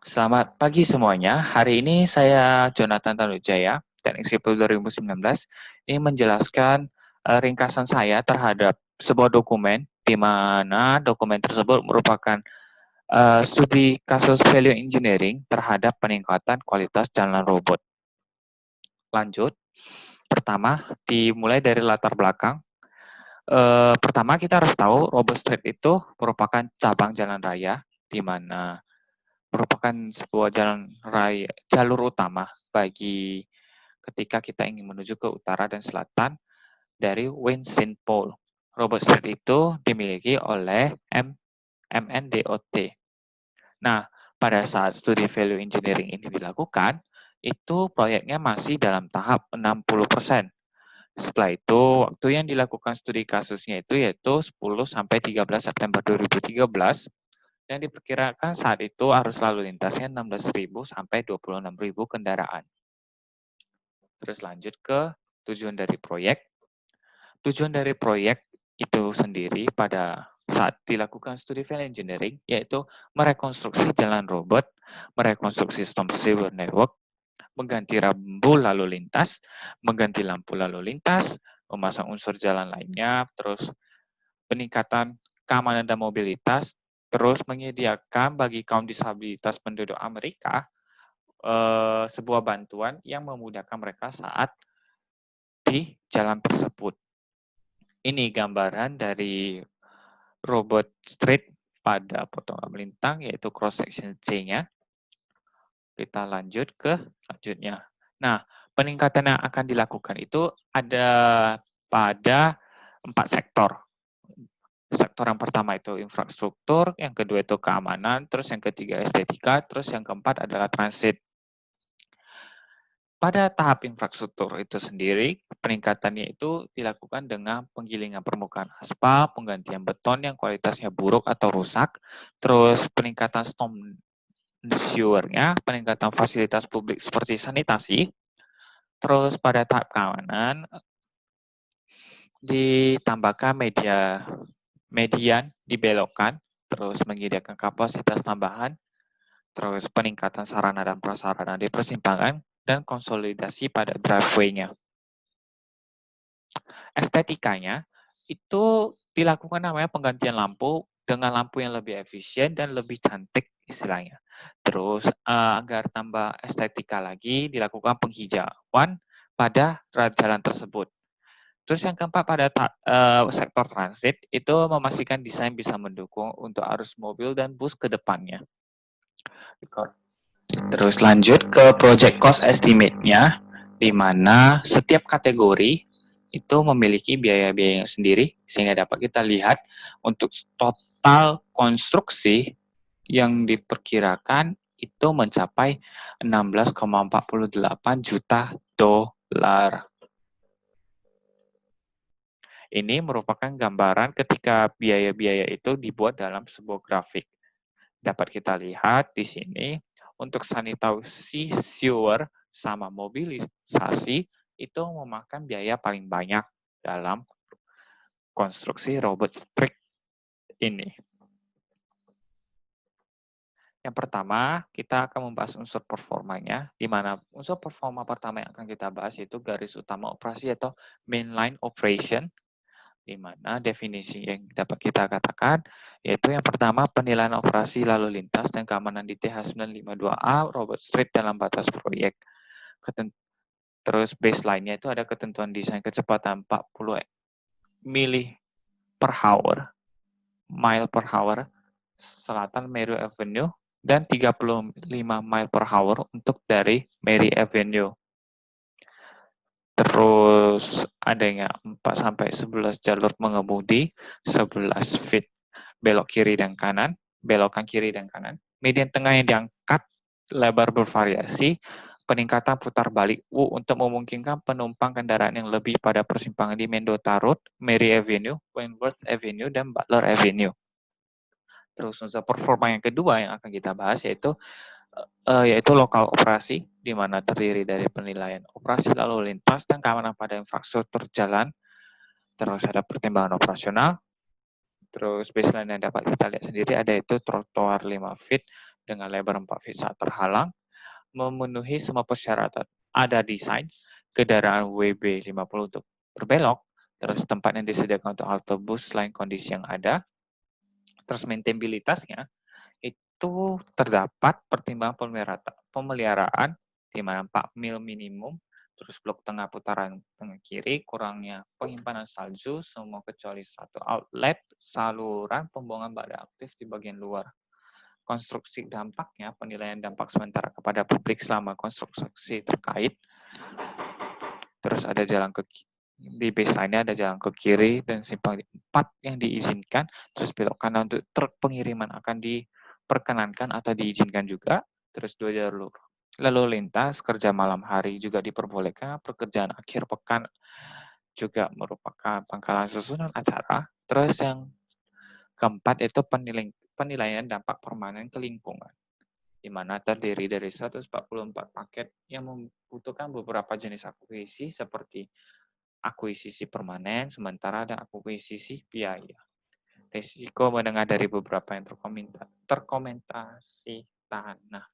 Selamat pagi semuanya. Hari ini saya Jonathan Tanujaya, Teknik Sipil 2019, ini menjelaskan ringkasan saya terhadap sebuah dokumen di mana dokumen tersebut merupakan studi kasus value engineering terhadap peningkatan kualitas jalan robot. Lanjut, pertama dimulai dari latar belakang. Pertama kita harus tahu Robot Street itu merupakan cabang jalan raya di mana merupakan sebuah jalan raya jalur utama bagi ketika kita ingin menuju ke utara dan selatan dari Wayne St. Paul. Robot Street itu dimiliki oleh MNDOT. Nah, pada saat studi value engineering ini dilakukan, itu proyeknya masih dalam tahap 60%. Setelah itu, waktu yang dilakukan studi kasusnya itu yaitu 10 sampai 13 September 2013, yang diperkirakan saat itu arus lalu lintasnya 16.000 sampai 26.000 kendaraan. Terus lanjut ke tujuan dari proyek. Tujuan dari proyek itu sendiri pada saat dilakukan studi value engineering yaitu merekonstruksi jalan robot, merekonstruksi sistem sewer network, mengganti rambu lalu lintas, mengganti lampu lalu lintas, memasang unsur jalan lainnya, terus peningkatan keamanan dan mobilitas, terus menyediakan bagi kaum disabilitas penduduk Amerika sebuah bantuan yang memudahkan mereka saat di jalan tersebut. Ini gambaran dari robot street pada potongan melintang yaitu cross section C-nya. Kita lanjut ke selanjutnya. Nah, peningkatan yang akan dilakukan itu ada pada 4 sektor. Sektor yang pertama itu infrastruktur, yang kedua itu keamanan, terus yang ketiga estetika, terus yang keempat adalah transit. Pada tahap infrastruktur itu sendiri, peningkatannya itu dilakukan dengan penggilingan permukaan aspal, penggantian beton yang kualitasnya buruk atau rusak, terus peningkatan storm sewer-nya, peningkatan fasilitas publik seperti sanitasi, terus pada tahap keamanan ditambahkan median dibelokkan, terus menyediakan kapasitas tambahan, terus peningkatan sarana dan prasarana di persimpangan, dan konsolidasi pada driveway-nya. Estetikanya itu dilakukan namanya penggantian lampu dengan lampu yang lebih efisien dan lebih cantik istilahnya. Terus agar tambah estetika lagi dilakukan penghijauan pada jalan tersebut. Terus yang keempat pada sektor transit itu memastikan desain bisa mendukung untuk arus mobil dan bus ke depannya. Terus lanjut ke project cost estimate-nya, di mana setiap kategori itu memiliki biaya-biaya sendiri, sehingga dapat kita lihat untuk total konstruksi yang diperkirakan itu mencapai 16,48 juta dolar. Ini merupakan gambaran ketika biaya-biaya itu dibuat dalam sebuah grafik. Dapat kita lihat di sini untuk sanitasi sewer sama mobilisasi itu memakan biaya paling banyak dalam konstruksi robot street ini. Yang pertama, kita akan membahas unsur performanya, di mana unsur performa pertama yang akan kita bahas yaitu garis utama operasi atau mainline operation, di mana definisi yang dapat kita katakan yaitu yang pertama penilaian operasi lalu lintas dan keamanan di TH952A Robot Street dalam batas proyek. Terus baseline-nya itu ada ketentuan desain kecepatan 40 mile per hour selatan Mary Avenue dan 35 mile per hour untuk dari Mary Avenue. Terus adanya 4 sampai 11 jalur mengemudi, 11 feet belok kiri dan kanan, belokan kiri dan kanan. Median tengah yang diangkat lebar bervariasi, peningkatan putar balik U untuk memungkinkan penumpang kendaraan yang lebih pada persimpangan di Mendota Road, Mary Avenue, Wentworth Avenue, dan Butler Avenue. Terus unsur performa yang kedua yang akan kita bahas yaitu lokal operasi, di mana terdiri dari penilaian operasi lalu lintas dan keamanan pada infrastruktur jalan. Terus ada pertimbangan operasional. Terus baseline yang dapat kita lihat sendiri ada itu trotoar 5 feet, dengan lebar 4 feet saat terhalang, memenuhi semua persyaratan. Ada desain kendaraan WB50 untuk berbelok, terus tempat yang disediakan untuk halte bus selain kondisi yang ada, terus maintainabilitasnya itu terdapat pertimbangan pemeliharaan di mana 4 mil minimum, terus blok tengah putaran tengah kiri, kurangnya penyimpanan salju, semua kecuali satu outlet, saluran pembuangan badan aktif di bagian luar. Konstruksi dampaknya, penilaian dampak sementara kepada publik selama konstruksi terkait, terus ada jalan ke di baseline-nya ada jalan ke kiri dan simpang 4 yang diizinkan, terus belok kanan untuk truk pengiriman akan diperkenankan atau diizinkan juga, terus 2 jalur lalu lintas kerja malam hari juga diperbolehkan, pekerjaan akhir pekan juga merupakan pangkalan susunan acara, terus yang keempat itu penilaian dampak permanen ke lingkungan, di mana terdiri dari 144 paket yang membutuhkan beberapa jenis akuisisi seperti akuisisi permanen, sementara dan akuisisi biaya. Risiko mendengar dari beberapa yang terkomentasi tanah.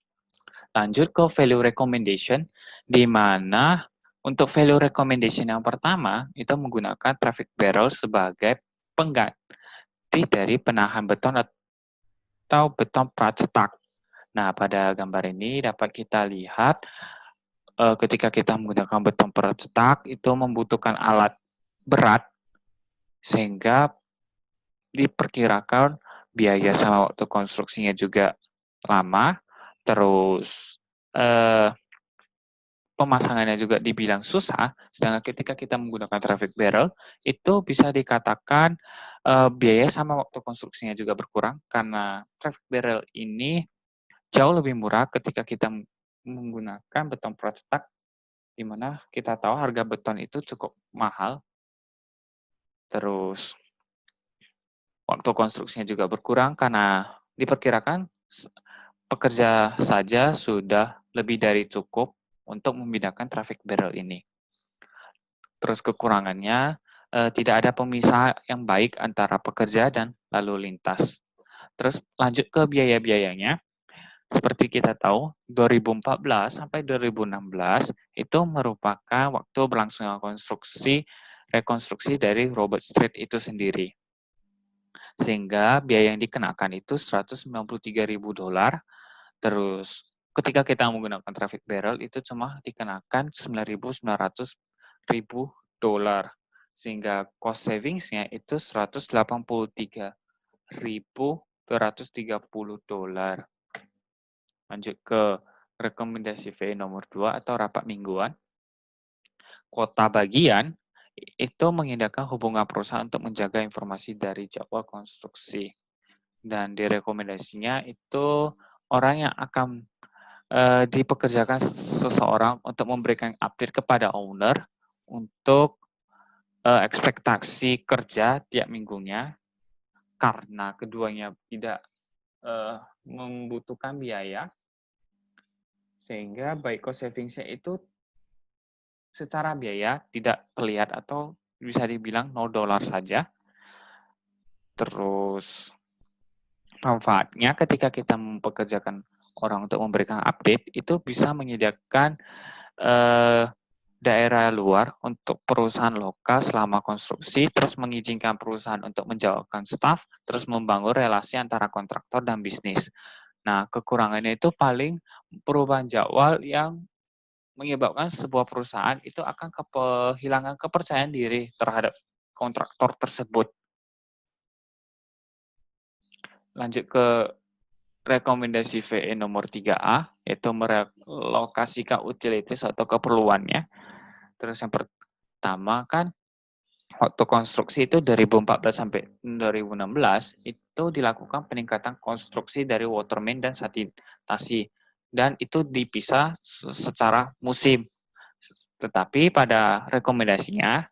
Lanjut ke value recommendation, di mana untuk value recommendation yang pertama itu menggunakan traffic barrel sebagai pengganti dari penahan beton atau beton plat cetak. Nah, pada gambar ini dapat kita lihat ketika kita menggunakan beton plat cetak itu membutuhkan alat berat sehingga diperkirakan biaya sama waktu konstruksinya juga lama, terus pemasangannya juga dibilang susah, sedangkan ketika kita menggunakan traffic barrel, itu bisa dikatakan biaya sama waktu konstruksinya juga berkurang, karena traffic barrel ini jauh lebih murah ketika kita menggunakan beton plat cetak, di mana kita tahu harga beton itu cukup mahal, terus waktu konstruksinya juga berkurang karena diperkirakan pekerja saja sudah lebih dari cukup untuk memindahkan traffic barrel ini. Terus kekurangannya, tidak ada pemisah yang baik antara pekerja dan lalu lintas. Terus lanjut ke biaya-biayanya, seperti kita tahu 2014 sampai 2016 itu merupakan waktu berlangsungnya rekonstruksi dari Robert Street itu sendiri. Sehingga biaya yang dikenakan itu $193.000. Terus ketika kita menggunakan traffic barrel itu cuma dikenakan $9.900.000. Sehingga cost savings-nya itu $183.230. Lanjut ke rekomendasi VE nomor 2 atau rapat mingguan. Kuota bagian itu mengindahkan hubungan perusahaan untuk menjaga informasi dari jadwal konstruksi. Dan direkomendasinya itu orang yang akan dipekerjakan seseorang untuk memberikan update kepada owner untuk ekspektasi kerja tiap minggunya, karena keduanya tidak membutuhkan biaya, sehingga baik cost savings-nya itu secara biaya tidak terlihat atau bisa dibilang $0 saja. Terus manfaatnya ketika kita mempekerjakan orang untuk memberikan update, itu bisa menyediakan daerah luar untuk perusahaan lokal selama konstruksi, terus mengizinkan perusahaan untuk menjauhkan staf, terus membangun relasi antara kontraktor dan bisnis. Nah, kekurangannya itu paling perubahan jadwal yang menyebabkan sebuah perusahaan itu akan kehilangan kepercayaan diri terhadap kontraktor tersebut. Lanjut ke rekomendasi VE nomor 3A, yaitu merelokasikan utilities atau keperluannya. Terus yang pertama kan, waktu konstruksi itu 2014 sampai 2016, itu dilakukan peningkatan konstruksi dari water main dan sanitasi. Dan itu dipisah secara musim. Tetapi pada rekomendasinya,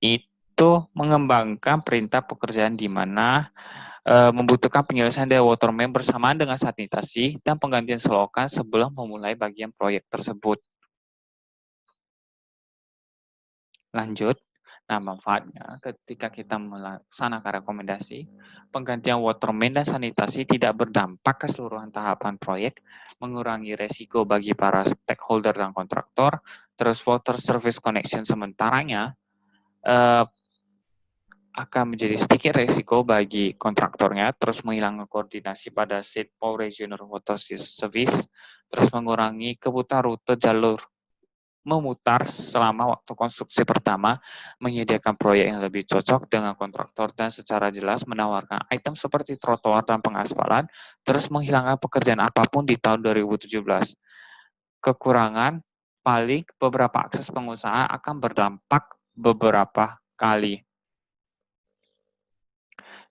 itu mengembangkan perintah pekerjaan di mana membutuhkan penyelesaian dari water main bersamaan dengan sanitasi dan penggantian selokan sebelum memulai bagian proyek tersebut. Lanjut, Nah, manfaatnya ketika kita melaksanakan rekomendasi, penggantian waterman dan sanitasi tidak berdampak keseluruhan tahapan proyek, mengurangi resiko bagi para stakeholder dan kontraktor, terus water service connection sementaranya eh, akan menjadi sedikit resiko bagi kontraktornya, terus menghilangkan koordinasi pada State Power Regional Water Service, terus mengurangi kebutuhan rute jalur memutar selama waktu konstruksi pertama, menyediakan proyek yang lebih cocok dengan kontraktor dan secara jelas menawarkan item seperti trotoar dan pengaspalan, terus menghilangkan pekerjaan apapun di tahun 2017. Kekurangan paling beberapa akses pengusaha akan berdampak beberapa kali.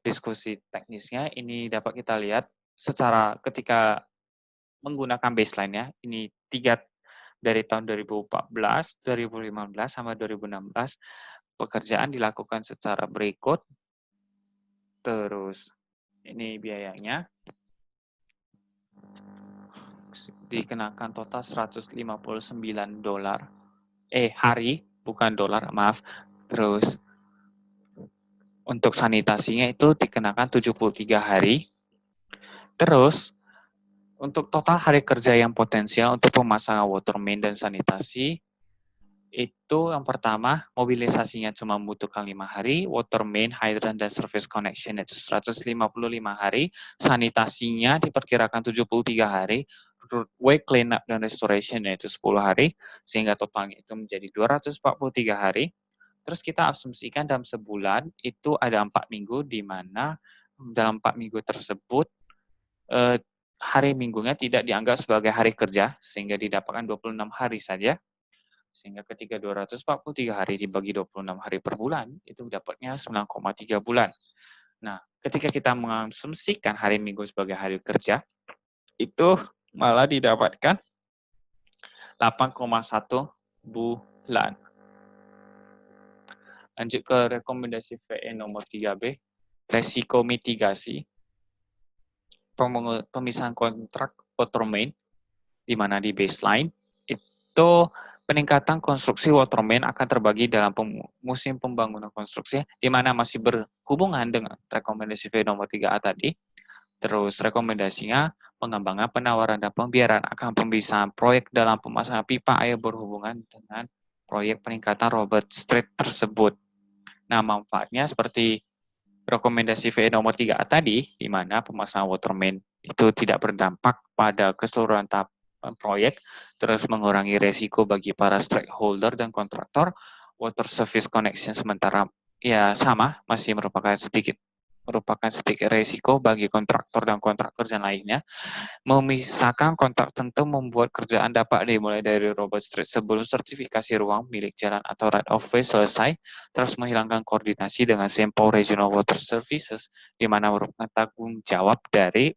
Diskusi teknisnya ini dapat kita lihat secara ketika menggunakan baseline-nya, ini 3 dari tahun 2014, 2015, sama 2016, pekerjaan dilakukan secara berikut. Terus ini biayanya dikenakan total $159. Hari, bukan dolar, maaf. Terus untuk sanitasinya itu dikenakan 73 hari. Terus untuk total hari kerja yang potensial untuk pemasangan water main dan sanitasi, itu yang pertama, mobilisasinya cuma membutuhkan 5 hari, water main, hydrant, dan service connection itu 155 hari, sanitasinya diperkirakan 73 hari, roadway cleanup dan restoration yaitu 10 hari, sehingga totalnya itu menjadi 243 hari. Terus kita asumsikan dalam sebulan itu ada 4 minggu, di mana dalam 4 minggu tersebut hari minggunya tidak dianggap sebagai hari kerja, sehingga didapatkan 26 hari saja. Sehingga ketika 243 hari dibagi 26 hari per bulan, itu dapatnya 9,3 bulan. Nah, ketika kita mengasumsikan hari Minggu sebagai hari kerja, itu malah didapatkan 8,1 bulan. Lanjut ke rekomendasi VE nomor 3B, resiko mitigasi, pemisahan kontrak water main, di mana di baseline, itu peningkatan konstruksi water main akan terbagi dalam musim pembangunan konstruksi, di mana masih berhubungan dengan rekomendasi V nomor 3A tadi. Terus rekomendasinya, pengembangan, penawaran, dan pembiaran akan pemisahan proyek dalam pemasangan pipa air berhubungan dengan proyek peningkatan Robert Street tersebut. Nah, manfaatnya seperti rekomendasi VE nomor 3A tadi, di mana pemasangan water main itu tidak berdampak pada keseluruhan tahap proyek, terus mengurangi resiko bagi para stakeholder dan kontraktor. Water service connection sementara ya sama, masih merupakan sedikit resiko bagi kontraktor dan kontrak kerja lainnya. Memisahkan kontrak tentu membuat kerjaan dapat dimulai dari Robert Street sebelum sertifikasi ruang milik jalan atau right of way selesai, terus menghilangkan koordinasi dengan Sempau Regional Water Services, di mana merupakan tanggung jawab dari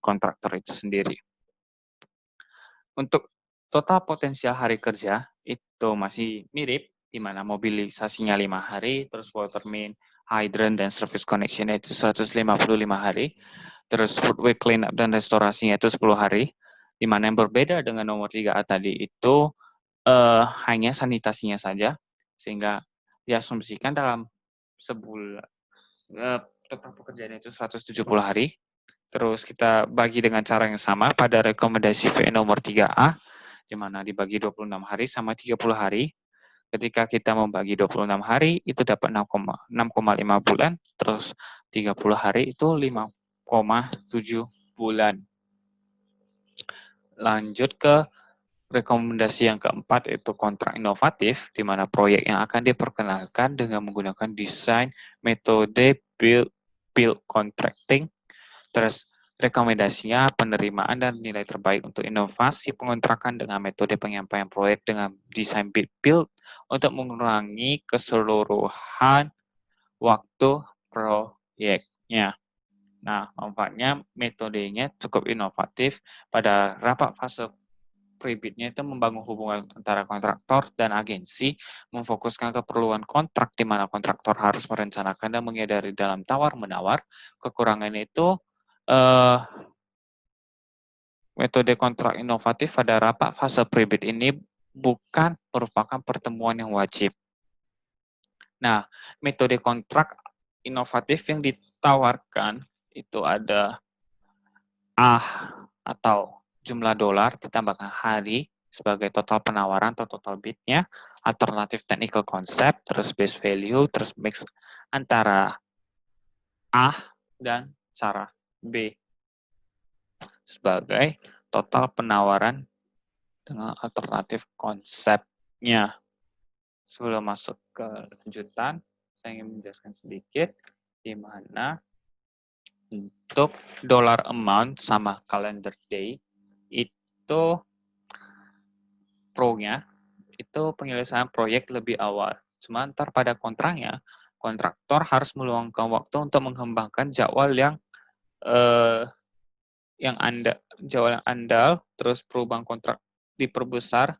kontraktor itu sendiri. Untuk total potensial hari kerja itu masih mirip, di mana mobilisasinya 5 hari, terus water main, hydrant, dan service connection itu 155 hari, terus foodway cleanup dan restorasinya itu 10 hari, di mana yang berbeda dengan nomor 3A tadi itu hanya sanitasinya saja, sehingga diasumsikan dalam sebulan total pekerjaan itu 170 hari. Terus kita bagi dengan cara yang sama pada rekomendasi VE nomor 3A, di mana dibagi 26 hari sama 30 hari. Ketika kita membagi 26 hari, itu dapat 6,5 bulan, terus 30 hari itu 5,7 bulan. Lanjut ke rekomendasi yang keempat, yaitu kontrak inovatif, di mana proyek yang akan diperkenalkan dengan menggunakan desain metode build contracting. Terus rekomendasinya penerimaan dan nilai terbaik untuk inovasi pengontrakan dengan metode penyampaian proyek dengan desain build untuk mengurangi keseluruhan waktu proyeknya. Nah, manfaatnya metodenya cukup inovatif. Pada rapat fase pre-bid-nya itu membangun hubungan antara kontraktor dan agensi, memfokuskan keperluan kontrak di mana kontraktor harus merencanakan dan menyadari dalam tawar-menawar. Kekurangannya itu metode kontrak inovatif pada rapat fase pre-bid ini bukan merupakan pertemuan yang wajib. Nah, metode kontrak inovatif yang ditawarkan itu ada atau jumlah dolar ditambahkan hari sebagai total penawaran atau total bid-nya, alternatif technical concept, terus base value, terus mix antara A dan cara B sebagai total penawaran dengan alternatif konsepnya. Sebelum masuk ke lanjutan, saya ingin menjelaskan sedikit di mana untuk dollar amount sama calendar day itu pro-nya itu penyelesaian proyek lebih awal. Cuma ntar pada kontraknya, kontraktor harus meluangkan waktu untuk mengembangkan jadwal eh, jadwal yang andal, terus perubahan kontrak diperbesar.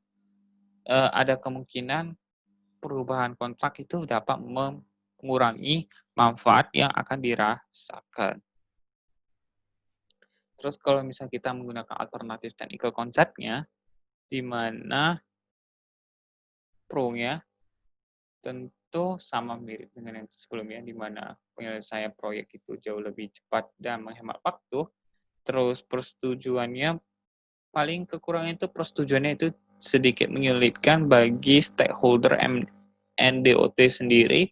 Ada kemungkinan perubahan kontrak itu dapat mengurangi manfaat yang akan dirasakan. Terus kalau misalnya kita menggunakan alternatif technical konsepnya, di mana pro-nya tentu sama mirip dengan yang sebelumnya, di mana penyelesaian proyek itu jauh lebih cepat dan menghemat waktu. Terus persetujuannya, paling kekurangan itu persetujuannya itu sedikit menyulitkan bagi stakeholder NDOT sendiri.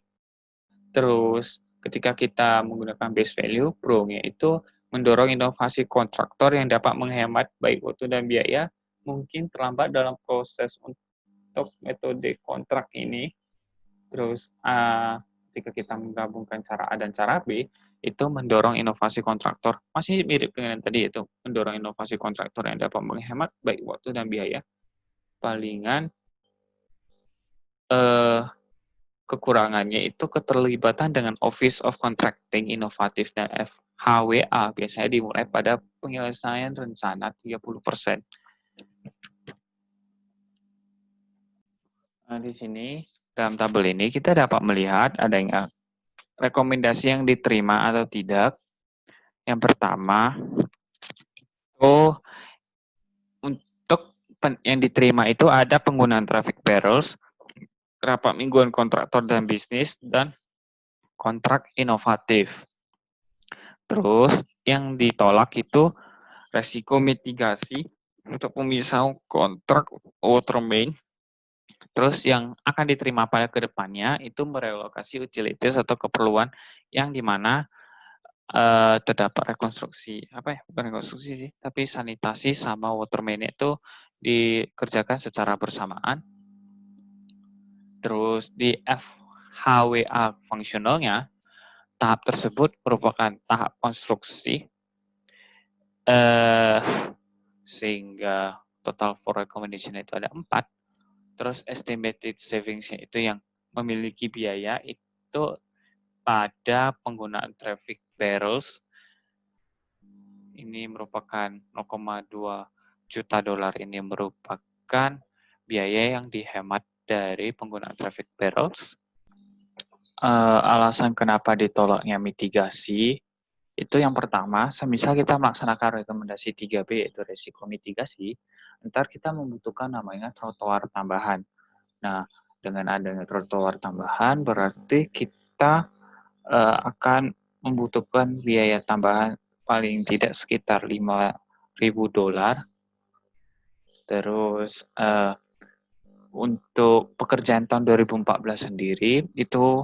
Terus ketika kita menggunakan base value, pro-nya itu mendorong inovasi kontraktor yang dapat menghemat baik waktu dan biaya, mungkin terlambat dalam proses untuk metode kontrak ini. Terus ketika kita menggabungkan cara A dan cara B, itu mendorong inovasi kontraktor. Masih mirip dengan yang tadi, itu mendorong inovasi kontraktor yang dapat menghemat baik waktu dan biaya. Palingan kekurangannya itu keterlibatan dengan Office of Contracting Inovatif dan FHWA biasanya dimulai pada penyelesaian rencana 30%. Nah, di sini dalam tabel ini kita dapat melihat ada yang rekomendasi yang diterima atau tidak. Yang pertama, untuk yang diterima itu ada penggunaan traffic barrels, rapat mingguan kontraktor dan bisnis, dan kontrak inovatif. Terus yang ditolak itu resiko mitigasi untuk pemisahan kontrak water main. Terus yang akan diterima pada kedepannya itu merelokasi utilities atau keperluan yang dimana terdapat rekonstruksi, bukan rekonstruksi sih, tapi sanitasi sama water main itu dikerjakan secara bersamaan. Terus di FHWA fungsionalnya, tahap tersebut merupakan tahap konstruksi, sehingga total for recommendation itu ada 4. Terus estimated savings-nya itu yang memiliki biaya itu pada penggunaan traffic barrels. Ini merupakan 0,2 juta dolar, ini merupakan biaya yang dihemat dari penggunaan traffic barrels. Alasan kenapa ditolaknya mitigasi, itu yang pertama, semisal kita melaksanakan rekomendasi 3B, yaitu resiko mitigasi, ntar kita membutuhkan namanya trotoar tambahan. Nah, dengan adanya trotoar tambahan, berarti kita akan membutuhkan biaya tambahan paling tidak sekitar 5.000 dolar. Terus untuk pekerjaan tahun 2014 sendiri, itu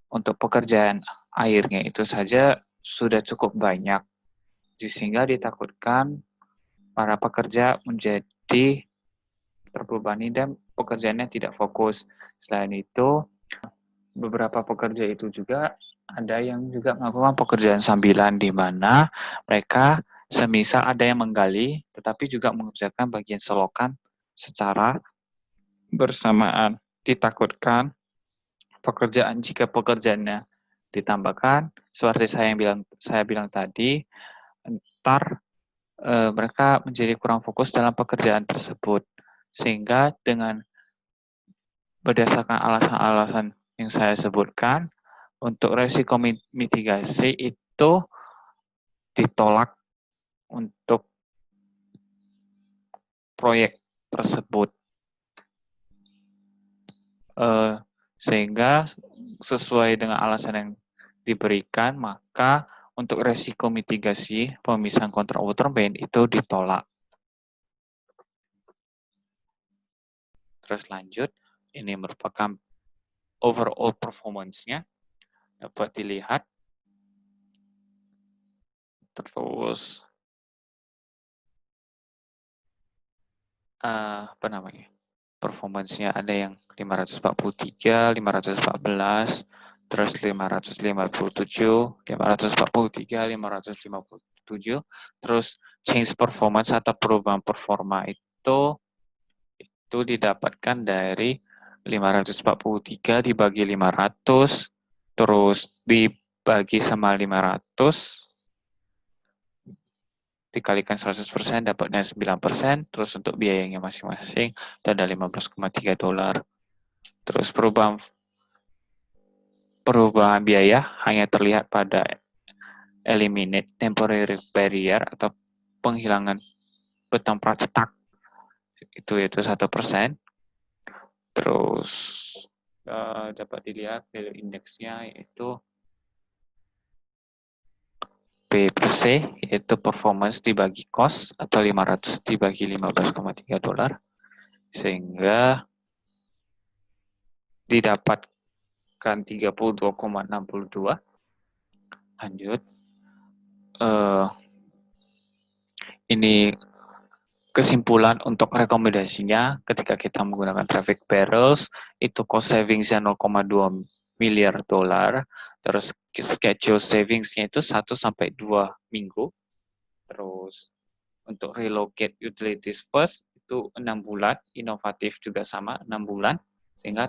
untuk pekerjaan airnya itu saja sudah cukup banyak, sehingga ditakutkan para pekerja menjadi terbebani dan pekerjaannya tidak fokus. Selain itu, beberapa pekerja itu juga ada yang juga melakukan pekerjaan sambilan, di mana mereka semisal ada yang menggali, tetapi juga mengerjakan bagian selokan secara bersamaan. Ditakutkan jika pekerjaannya ditambahkan, seperti saya bilang tadi, ntar mereka menjadi kurang fokus dalam pekerjaan tersebut. Sehingga dengan berdasarkan alasan-alasan yang saya sebutkan, untuk resiko mitigasi itu ditolak untuk proyek tersebut. Sehingga sesuai dengan alasan yang diberikan, maka untuk resiko mitigasi pemisahan kontrak waterband itu ditolak. Terus lanjut, ini merupakan overall performance-nya, dapat dilihat. Terus, apa namanya, performance-nya ada yang 543, 514, terus 557, 543, 557, terus change performance atau perubahan performa itu didapatkan dari 543 dibagi 500, terus dibagi sama 500, dikalikan 100% dapatnya 9%, terus untuk biayanya masing-masing itu ada $15,3. Terus perubahan biaya hanya terlihat pada eliminate temporary barrier atau penghilangan betang pracetak itu 1%. Terus dapat dilihat value indeksnya yaitu P per C, yaitu performance dibagi cost atau 500 dibagi $15,3, sehingga didapatkan 32,62. Lanjut, ini kesimpulan untuk rekomendasinya ketika kita menggunakan traffic barrels, itu cost savingsnya $0,2 miliar, terus schedule savingsnya itu 1-2 minggu, terus untuk relocate utilities first itu 6 bulan, inovatif juga sama 6 bulan, sehingga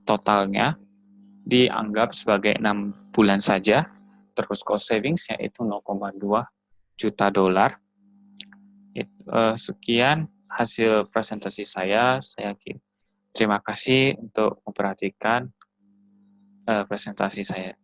totalnya dianggap sebagai 6 bulan saja, terus cost savingsnya itu $0,2 juta. Sekian hasil presentasi saya. Terima kasih untuk memperhatikan presentasi saya.